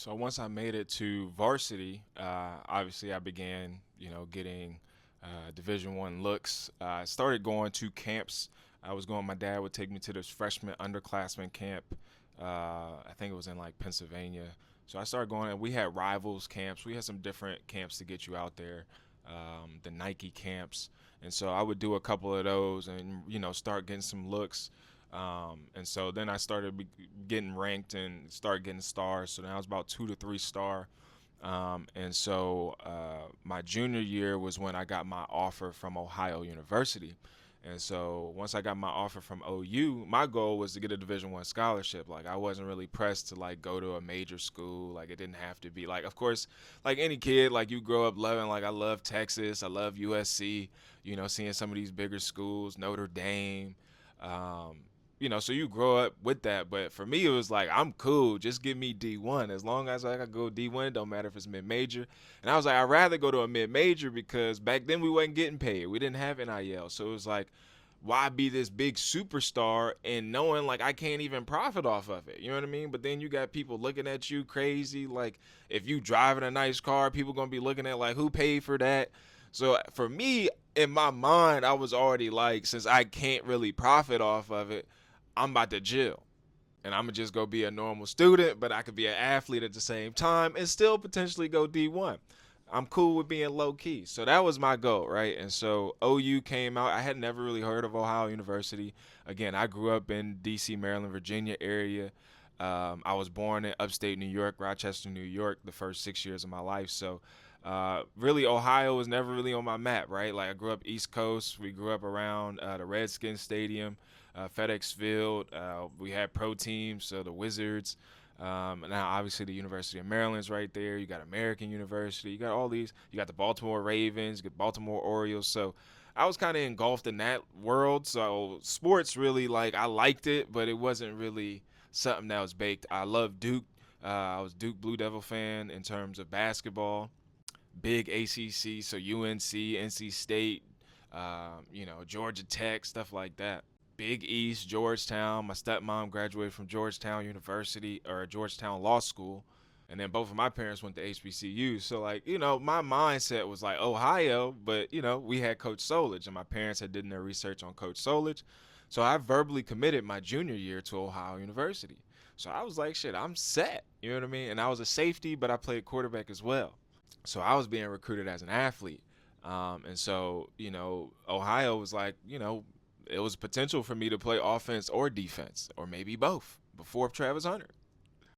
So once I made it to varsity, obviously I began, getting Division One looks. I started going to camps. I was going. My dad would take me to this freshman underclassmen camp. I think it was in like Pennsylvania. So I started going, and we had rivals camps. We had some different camps to get you out there. The Nike camps, and so I would do a couple of those, and start getting some looks. And so then I started getting ranked and started getting stars. So now I was about 2 to 3 star. And so my junior year was when I got my offer from Ohio University. And so once I got my offer from OU, my goal was to get a Division One scholarship. Like I wasn't really pressed to like go to a major school. Like it didn't have to be like, of course, like any kid, like you grow up loving. Like I love Texas, I love USC. Seeing some of these bigger schools, Notre Dame. Um, so you grow up with that. But for me, it was like, I'm cool. Just give me D1. As long as I could go D1, it don't matter if it's mid major. And I was like, I'd rather go to a mid major because back then we wasn't getting paid. We didn't have NIL. So it was like, why be this big superstar and knowing like I can't even profit off of it? You know what I mean? But then you got people looking at you crazy. Like if you driving a nice car, people gonna be looking at like who paid for that. So for me, in my mind, I was already like, since I can't really profit off of it, I'm about to chill. And I'm gonna just go be a normal student, but I could be an athlete at the same time and still potentially go D1. I'm cool with being low key. So that was my goal, right? And so OU came out. I had never really heard of Ohio University. Again, I grew up in DC, Maryland, Virginia area. I was born in upstate New York, Rochester, New York, the first 6 years of my life. So really, Ohio was never really on my map, right? Like I grew up East Coast. We grew up around the Redskins Stadium, FedEx Field. We had pro teams, so the Wizards. And now, obviously, the University of Maryland's right there. You got American University. You got all these. You got the Baltimore Ravens. You got Baltimore Orioles. So I was kind of engulfed in that world. So sports really like I liked it, but it wasn't really something that was baked. I love Duke. I was Duke Blue Devil fan in terms of basketball. Big ACC, so UNC, NC State, Georgia Tech, stuff like that. Big East, Georgetown. My stepmom graduated from Georgetown University or Georgetown Law School. And then both of my parents went to HBCU. So, like, my mindset was like Ohio, but, we had Coach Solich, and my parents had done their research on Coach Solich. So I verbally committed my junior year to Ohio University. So I was like, shit, I'm set. You know what I mean? And I was a safety, but I played quarterback as well. So I was being recruited as an athlete. And so, Ohio was like, it was potential for me to play offense or defense, or maybe both before Travis Hunter.